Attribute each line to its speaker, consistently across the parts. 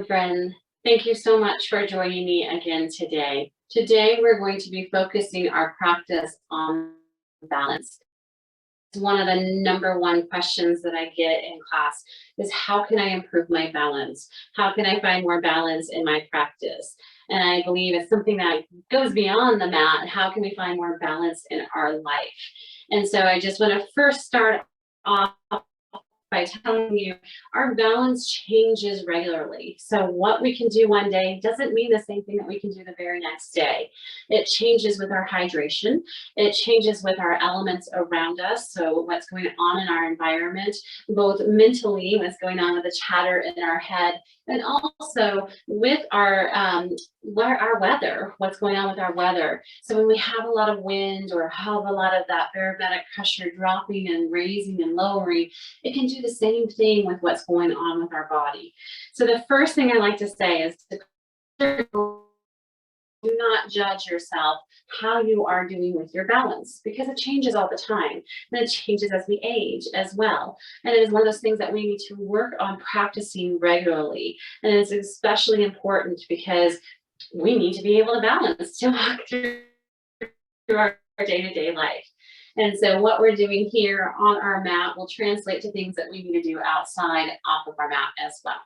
Speaker 1: Friend, thank you so much for joining me again today. Today, we're going to be focusing our practice on balance. One of the number one questions that I get in class is how can I improve my balance? How can I find more balance in my practice? And I believe it's something that goes beyond the mat. How can we find more balance in our life? And so I just want to first start off by telling you our balance changes regularly. So what we can do one day doesn't mean the same thing that we can do the very next day. It changes with our hydration. It changes with our elements around us. So what's going on in our environment, both mentally, what's going on with the chatter in our head, and also with our weather, what's going on with our weather. So when we have a lot of wind or have a lot of that barometric pressure dropping and raising and lowering, it can do the same thing with what's going on with our body. So the first thing I like to say is to do not judge yourself how you are doing with your balance, because it changes all the time, and it changes as we age as well. And it is one of those things that we need to work on practicing regularly. And it's especially important because we need to be able to balance to walk through our day-to-day life. And so what we're doing here on our mat will translate to things that we need to do outside off of our mat as well.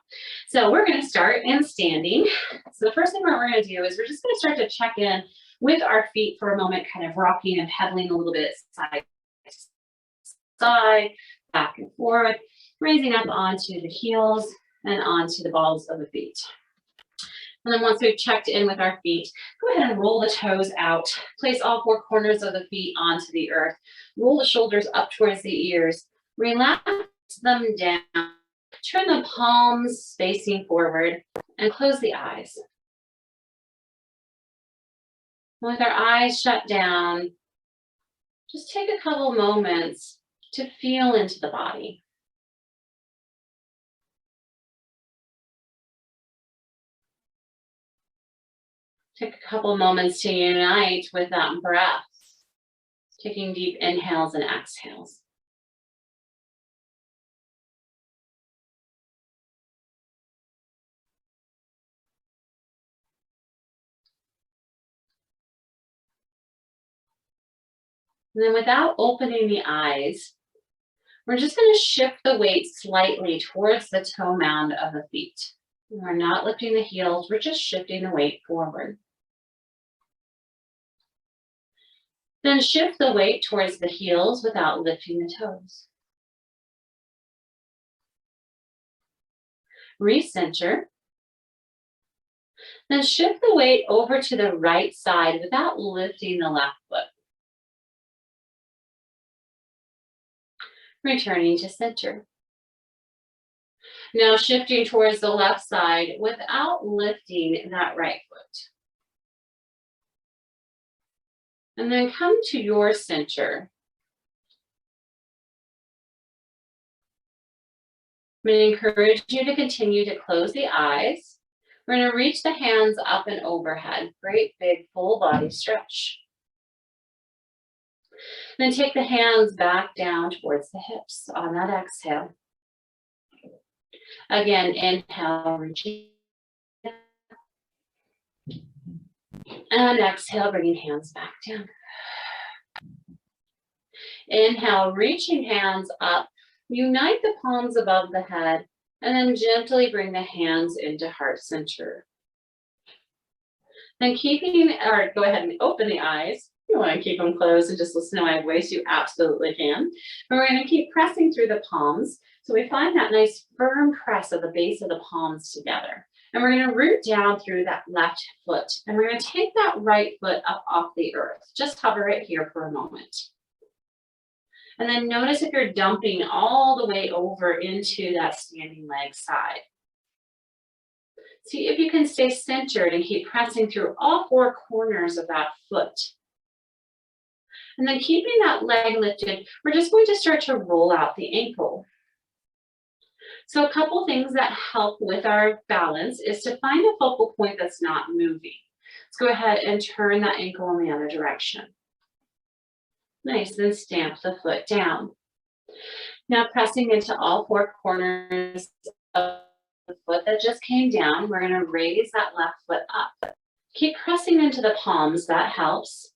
Speaker 1: So we're going to start in standing. So the first thing we're going to do is we're just going to start to check in with our feet for a moment, kind of rocking and pedaling a little bit side to side, back and forth, raising up onto the heels and onto the balls of the feet. And then once we've checked in with our feet, go ahead and roll the toes out. Place all four corners of the feet onto the earth. Roll the shoulders up towards the ears. Relax them down. Turn the palms facing forward and close the eyes. With our eyes shut down, just take a couple moments to feel into the body. Take a couple moments to unite with that breath, taking deep inhales and exhales. And then without opening the eyes, we're just going to shift the weight slightly towards the toe mound of the feet. We're not lifting the heels, we're just shifting the weight forward. Then shift the weight towards the heels without lifting the toes. Recenter. Then shift the weight over to the right side without lifting the left foot. Returning to center. Now shifting towards the left side without lifting that right foot. And then come to your center. I'm going to encourage you to continue to close the eyes. We're going to reach the hands up and overhead. Great big full body stretch. Then take the hands back down towards the hips on that exhale. Again, inhale, reaching. And exhale, bringing hands back down. Inhale, reaching hands up. Unite the palms above the head, and then gently bring the hands into heart center. Then go ahead and open the eyes. You want to keep them closed and just listen to my voice, you absolutely can. And we're going to keep pressing through the palms. So we find that nice firm press of the base of the palms together. And we're going to root down through that left foot. And we're going to take that right foot up off the earth. Just hover it here for a moment. And then notice if you're dumping all the way over into that standing leg side. See if you can stay centered and keep pressing through all four corners of that foot. And then keeping that leg lifted, we're just going to start to roll out the ankle. So a couple things that help with our balance is to find a focal point that's not moving. Let's go ahead and turn that ankle in the other direction. Nice, then stamp the foot down. Now pressing into all four corners of foot that just came down, we're going to raise that left foot up. Keep pressing into the palms, that helps.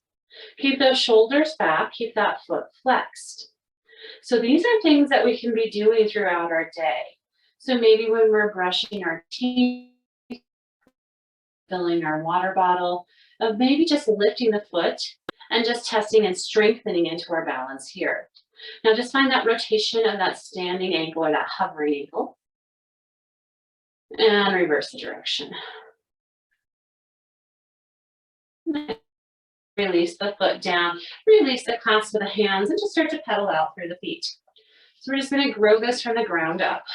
Speaker 1: Keep those shoulders back, keep that foot flexed. So these are things that we can be doing throughout our day. So maybe when we're brushing our teeth, filling our water bottle, of maybe just lifting the foot and just testing and strengthening into our balance here. Now just find that rotation of that standing ankle or that hovering ankle. And reverse the direction. Release the foot down, release the clasp of the hands, and just start to pedal out through the feet. So we're just going to grow this from the ground up.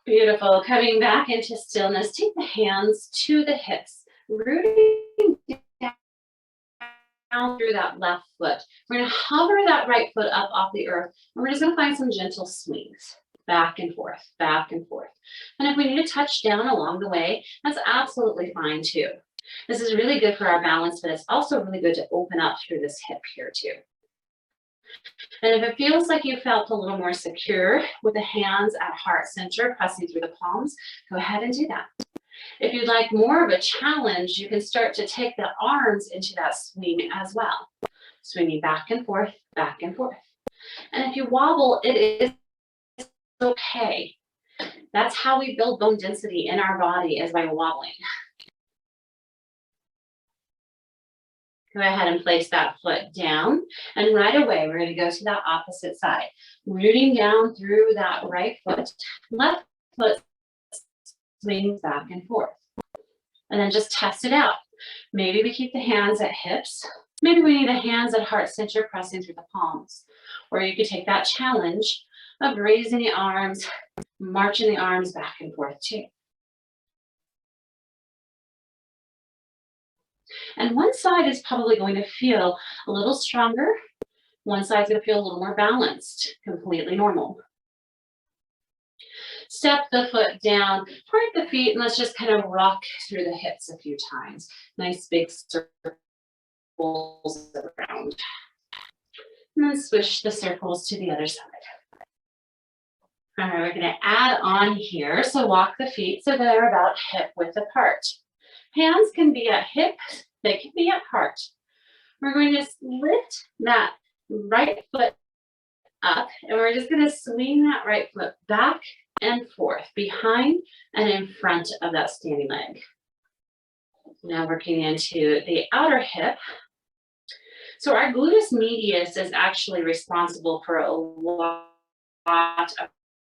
Speaker 1: Beautiful. Coming back into stillness, take the hands to the hips, rooting down through that left foot. We're going to hover that right foot up off the earth, and we're just going to find some gentle swings. Back and forth, back and forth. And if we need to touch down along the way, that's absolutely fine too. This is really good for our balance, but it's also really good to open up through this hip here too. And if it feels like you felt a little more secure with the hands at heart center, pressing through the palms, go ahead and do that. If you'd like more of a challenge, you can start to take the arms into that swing as well. Swinging back and forth, back and forth. And if you wobble, it is okay. That's how we build bone density in our body, is by wobbling. Go ahead and place that foot down, and right away we're going to go to that opposite side, rooting down through that right foot. Left foot swings back and forth, and then just test it out. Maybe we keep the hands at hips. Maybe we need the hands at heart center, pressing through the palms. Or you could take that challenge of raising the arms, marching the arms back and forth too. And one side is probably going to feel a little stronger. One side's going to feel a little more balanced, completely normal. Step the foot down, part the feet, and let's just kind of rock through the hips a few times. Nice big circles around. And then swish the circles to the other side. All right, we're going to add on here. So walk the feet so they're about hip width apart. Hands can be at hip, they can be at heart. We're going to lift that right foot up, and we're just going to swing that right foot back and forth, behind and in front of that standing leg. Now working into the outer hip. So our gluteus medius is actually responsible for a lot of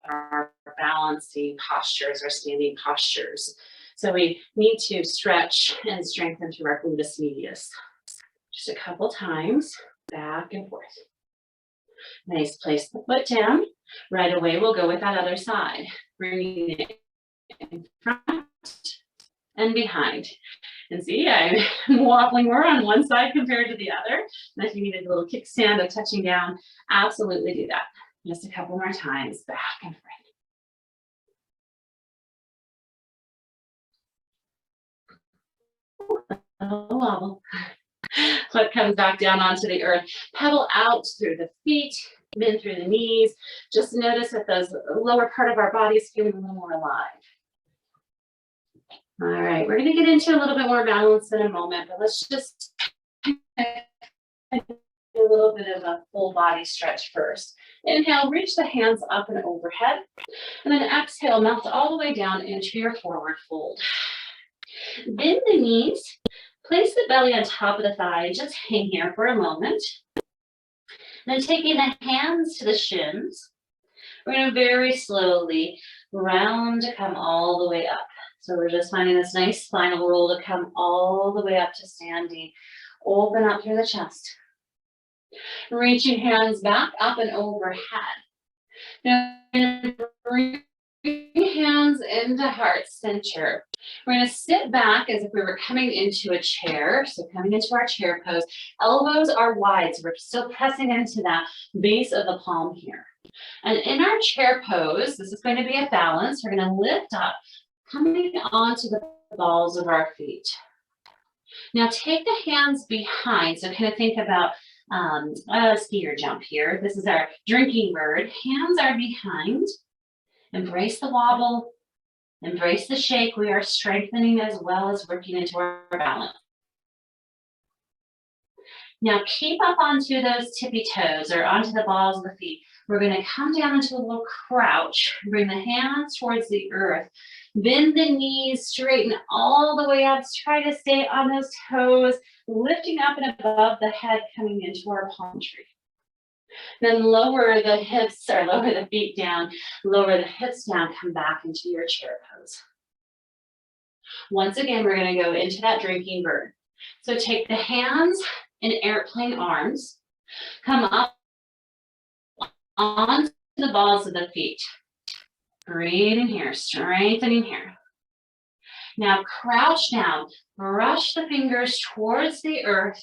Speaker 1: our balancing postures or standing postures. So we need to stretch and strengthen through our gluteus medius. Just a couple times, back and forth. Nice, place the foot down. Right away, we'll go with that other side. Bringing it in front and behind. And see, I'm wobbling more on one side compared to the other. And if you needed a little kickstand of touching down, absolutely do that. Just a couple more times, back and forth. Wobble. Foot comes back down onto the earth. Pedal out through the feet, in through the knees. Just notice that the lower part of our body is feeling a little more alive. All right, we're going to get into a little bit more balance in a moment, but let's just do a little bit of a full body stretch first. Inhale, reach the hands up and overhead, and then exhale, melt all the way down into your forward fold. Bend the knees, place the belly on top of the thigh, just hang here for a moment. Then taking the hands to the shins, we're going to very slowly round to come all the way up. So we're just finding this nice spinal roll to come all the way up to standing. Open up through the chest. Reaching hands back up and overhead. Now, bring hands into heart center. We're going to sit back as if we were coming into a chair. So coming into our chair pose. Elbows are wide, so we're still pressing into that base of the palm here. And in our chair pose, this is going to be a balance. We're going to lift up, coming onto the balls of our feet. Now take the hands behind. So kind of think about ski or jump here. This is our drinking bird. Hands are behind. Embrace the wobble. Embrace the shake. We are strengthening as well as working into our balance. Now keep up onto those tippy toes or onto the balls of the feet. We're going to come down into a little crouch. Bring the hands towards the earth. Bend the knees, straighten all the way up. Try to stay on those toes, lifting up and above the head, coming into our palm tree. Then lower the hips or lower the feet down, lower the hips down, come back into your chair pose. Once again, we're going to go into that drinking bird. So take the hands in airplane arms, come up onto the balls of the feet. Breathing here, strengthening here. Now crouch down, brush the fingers towards the earth.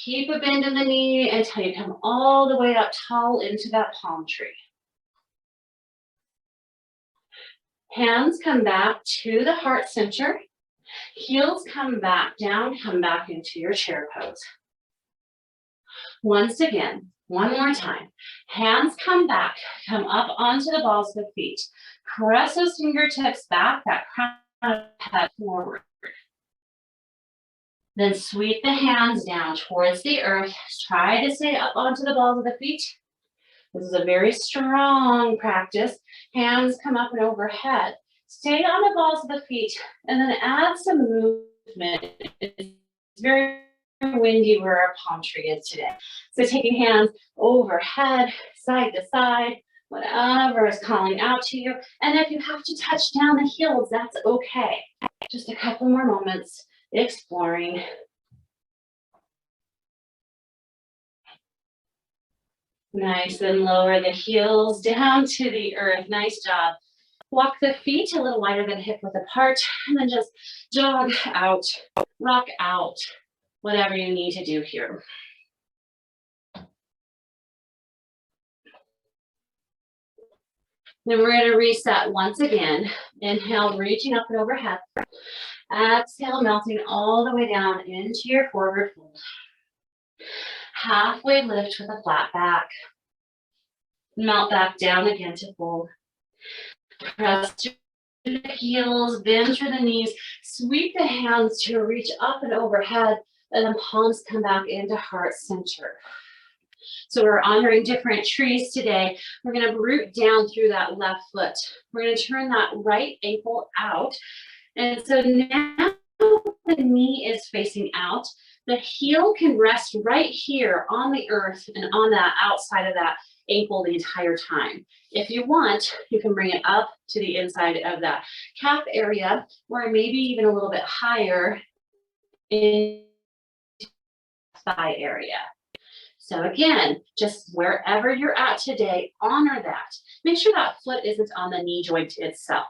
Speaker 1: Keep a bend in the knee until you come all the way up tall into that palm tree. Hands come back to the heart center. Heels come back down, come back into your chair pose. Once again, one more time. Hands come back, come up onto the balls of the feet. Press those fingertips back, that crown of the head forward. Then sweep the hands down towards the earth. Try to stay up onto the balls of the feet. This is a very strong practice. Hands come up and overhead. Stay on the balls of the feet and then add some movement. It's very windy where our palm tree is today. So taking hands overhead, side to side, whatever is calling out to you. And if you have to touch down the heels, that's okay. Just a couple more moments exploring. Nice, and lower the heels down to the earth. Nice job. Walk the feet a little wider than hip width apart, and then just jog out, rock out, whatever you need to do here. Then we're going to reset once again. Inhale, reaching up and overhead. Exhale, melting all the way down into your forward fold. Halfway lift with a flat back. Melt back down again to fold. Press to the heels, bend through the knees, sweep the hands to reach up and overhead, and then palms come back into heart center. So we're honoring different trees today. We're going to root down through that left foot. We're going to turn that right ankle out. And so now the knee is facing out. The heel can rest right here on the earth and on that outside of that ankle the entire time. If you want, you can bring it up to the inside of that calf area, or maybe even a little bit higher in the thigh area. So again, just wherever you're at today, honor that. Make sure that foot isn't on the knee joint itself.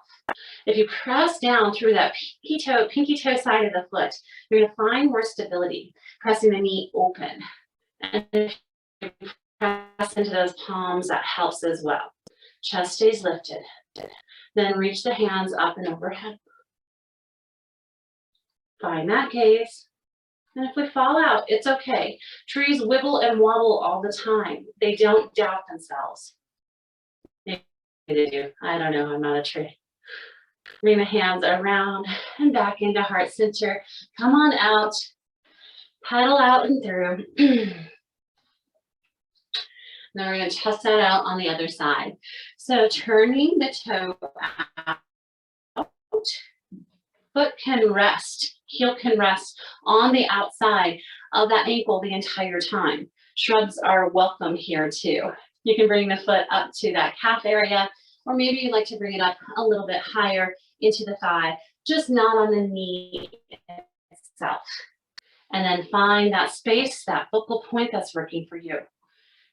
Speaker 1: If you press down through that pinky toe side of the foot, you're going to find more stability, pressing the knee open. And if you press into those palms, that helps as well. Chest stays lifted. Then reach the hands up and overhead. Find that gaze. And if we fall out, it's okay. Trees wibble and wobble all the time. They don't doubt themselves. Maybe they do. I don't know. I'm not a tree. Bring the hands around and back into heart center. Come on out. Pedal out and through. Now we're going to test that out on the other side. So turning the toe out, foot can rest, heel can rest on the outside of that ankle the entire time. Shrubs are welcome here too. You can bring the foot up to that calf area, or maybe you'd like to bring it up a little bit higher into the thigh, just not on the knee itself. And then find that space, that focal point that's working for you.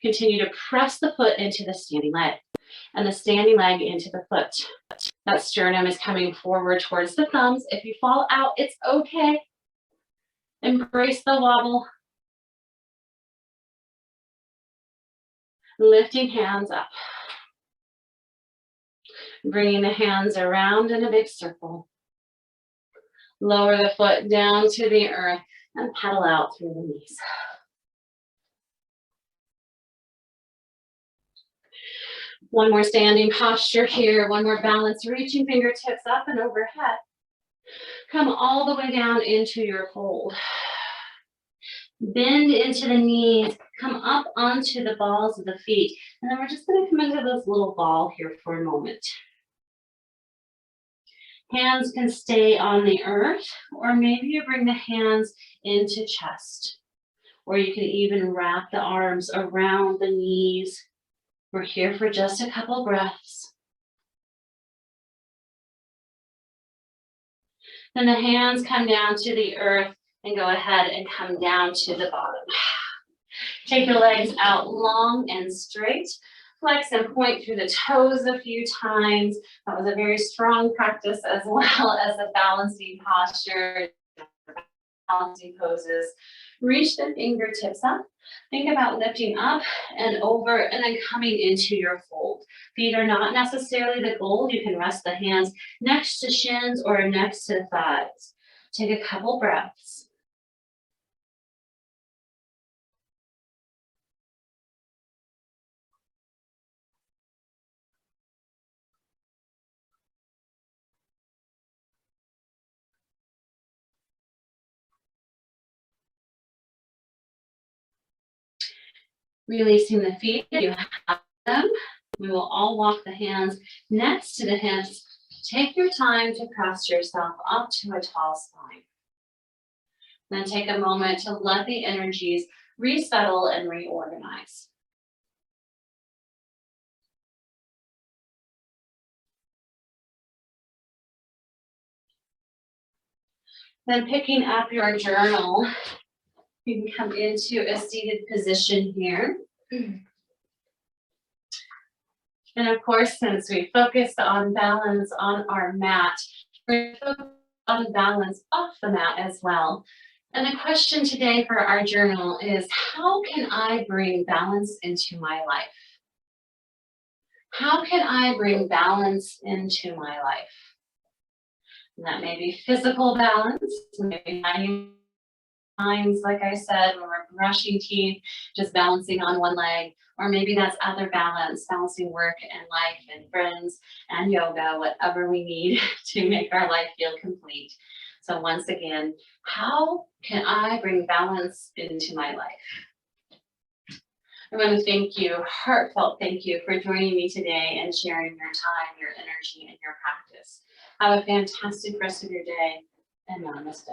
Speaker 1: Continue to press the foot into the standing leg and the standing leg into the foot. That sternum is coming forward towards the thumbs. If you fall out, it's okay. Embrace the wobble. Lifting hands up. Bringing the hands around in a big circle. Lower the foot down to the earth and pedal out through the knees. One more standing posture here, one more balance, reaching fingertips up and overhead. Come all the way down into your fold. Bend into the knees, come up onto the balls of the feet, and then we're just going to come into this little ball here for a moment. Hands can stay on the earth, or maybe you bring the hands into chest, or you can even wrap the arms around the knees. We're here for just a couple breaths. Then the hands come down to the earth and go ahead and come down to the bottom. Take your legs out long and straight. Flex and point through the toes a few times. That was a very strong practice, as well as a balancing posture, balancing poses. Reach the fingertips up. Think about lifting up and over and then coming into your fold. Feet are not necessarily the goal. You can rest the hands next to shins or next to thighs. Take a couple breaths. Releasing the feet, you have them. We will all walk the hands next to the hips. Take your time to press yourself up to a tall spine. Then take a moment to let the energies resettle and reorganize. Then picking up your journal, you can come into a seated position here. And of course, since we focused on balance on our mat, we're focused on balance off the mat as well. And the question today for our journal is, how can I bring balance into my life? How can I bring balance into my life? And that may be physical balance, maybe times, like I said, when we're brushing teeth, just balancing on one leg, or maybe that's other balance, balancing work and life and friends and yoga, whatever we need to make our life feel complete. So once again, how can I bring balance into my life? I want to thank you, heartfelt thank you for joining me today and sharing your time, your energy, and your practice. Have a fantastic rest of your day, and namaste.